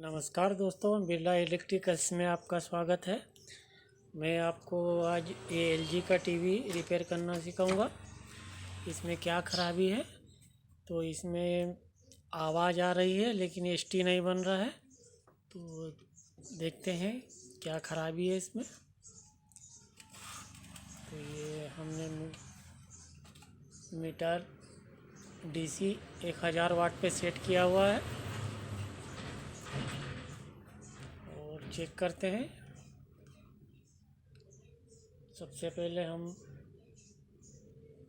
नमस्कार दोस्तों, बिरला इलेक्ट्रिकल्स में आपका स्वागत है। मैं आपको आज ये एलजी का टीवी रिपेयर करना सिखाऊंगा। इसमें क्या ख़राबी है, तो इसमें आवाज़ आ रही है लेकिन एचटी नहीं बन रहा है। तो देखते हैं क्या ख़राबी है इसमें। तो ये हमने मीटर डीसी 1000 वाट पे सेट किया हुआ है और चेक करते हैं। सबसे पहले हम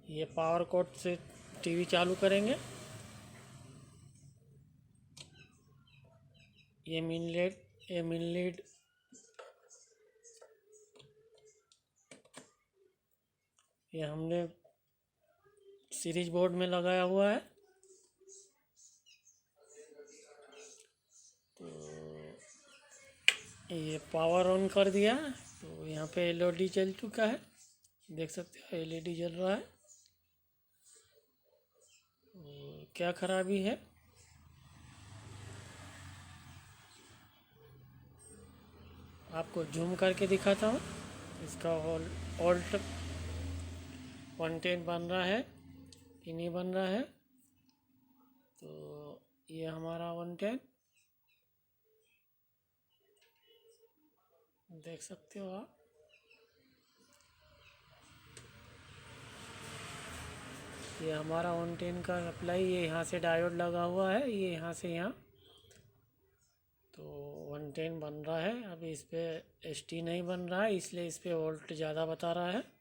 ये पावर कॉर्ड से टीवी चालू करेंगे। ये मेन लीड ये हमने सीरीज बोर्ड में लगाया हुआ है। तो ये पावर ऑन कर दिया, तो यहाँ पे एलईडी जल चुका है, देख सकते हो एलईडी जल रहा है। और क्या खराबी है, आपको जूम करके दिखाता हूँ। इसका ऑल्ट 110 बन रहा है कि नहीं बन रहा है। तो ये हमारा 110 देख सकते हो आप। ये हमारा 110 का सप्लाई, ये यहाँ से डायोड लगा हुआ है, ये यहाँ से यहाँ। तो 110 बन रहा है। अभी इस पर एचटी नहीं बन रहा है, इसलिए इस पर वोल्ट ज़्यादा बता रहा है।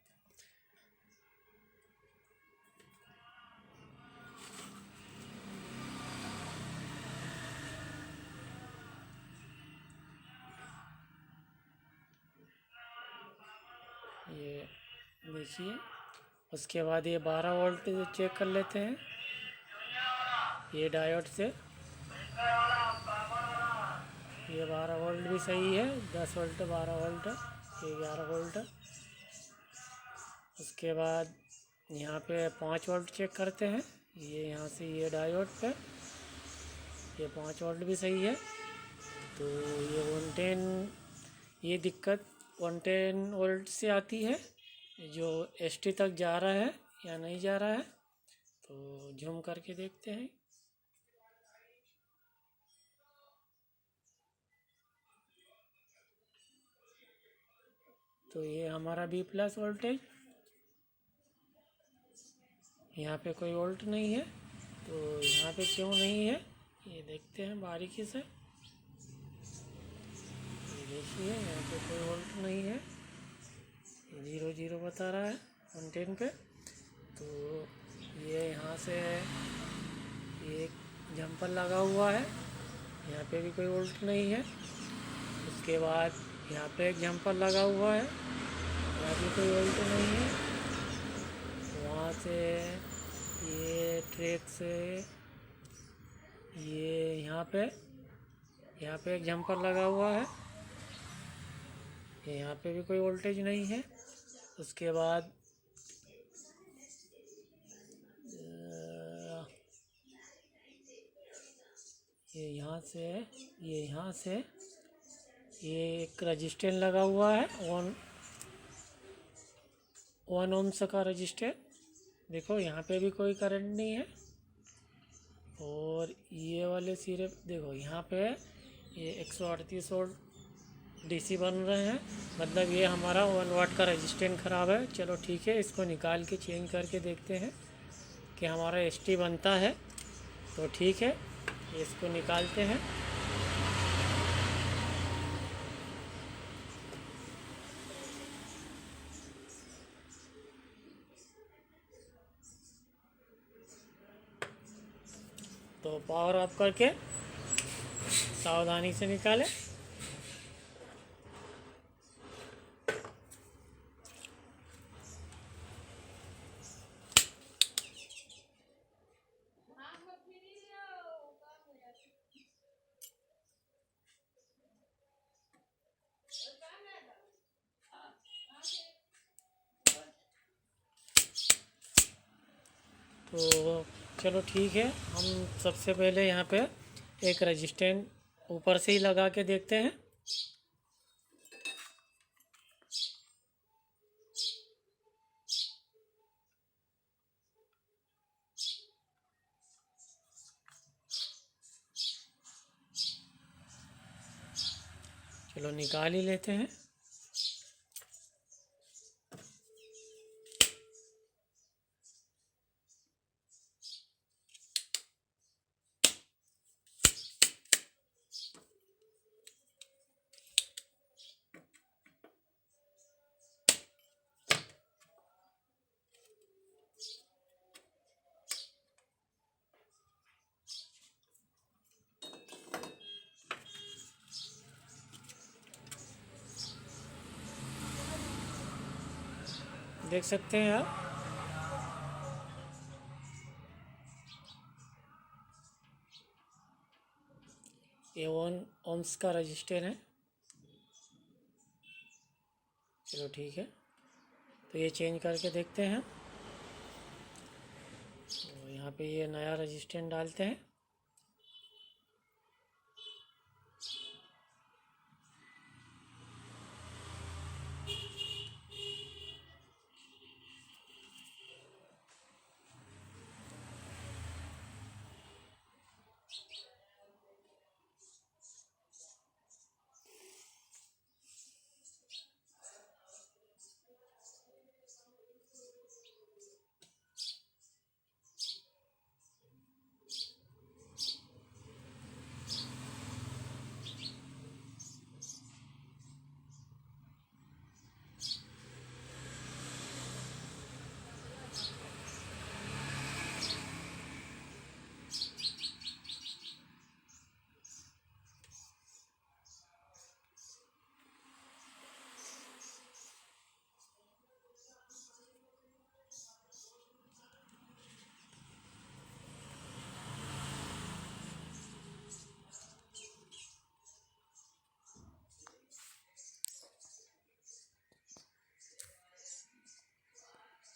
ये देखिए। उसके बाद ये 12 वोल्ट चेक कर लेते हैं ये डायोड से। ये 12 वोल्ट भी सही है, 10 वोल्ट, 12 वोल्ट, ये 11 वोल्ट। उसके बाद यहाँ पे 5 वोल्ट चेक करते हैं। ये यहाँ से ये डायोड पे ये 5 वोल्ट भी सही है। तो ये 110, ये दिक्कत 110 वोल्ट से आती है, जो एचटी तक जा रहा है या नहीं जा रहा है। तो जूम करके देखते हैं। तो ये हमारा बी प्लस वोल्टेज, यहाँ पे कोई वोल्ट नहीं है। तो यहाँ पे क्यों नहीं है, ये देखते हैं बारीकी से। ये देखिए, यहाँ पे कोई वोल्ट नहीं है, 0 बता रहा है 110 पे। तो ये यहाँ से ये जंपर लगा हुआ है, यहाँ पे भी कोई वोल्ट नहीं है। उसके बाद यहाँ पे एक जंपर लगा हुआ है, यहाँ भी कोई वोल्ट नहीं है। वहाँ से ये ट्रैक से ये यहाँ पे एक जंपर लगा हुआ है, यहाँ पे भी कोई वोल्टेज नहीं है। उसके बाद ये यहाँ से ये एक रजिस्टर लगा हुआ है, 1 ओम्स का रजिस्टर। देखो यहाँ पे भी कोई करंट नहीं है। और ये वाले सिरे देखो, यहाँ पे ये 138 वोल्ट डीसी बन रहे हैं, मतलब ये हमारा 1 वाट का रजिस्टेंस ख़राब है। चलो ठीक है, इसको निकाल के चेंज करके देखते हैं कि हमारा एचटी बनता है। तो ठीक है, इसको निकालते हैं। तो पावर ऑफ करके सावधानी से निकालें। तो चलो ठीक है, हम सबसे पहले यहाँ पे एक रजिस्टेंस ऊपर से ही लगा के देखते हैं। चलो निकाल ही लेते हैं। देख सकते हैं आप, ये 1 ohms का रजिस्टर है। चलो ठीक है, तो ये चेंज करके देखते हैं। तो यहाँ पे ये नया रजिस्टेंस डालते हैं।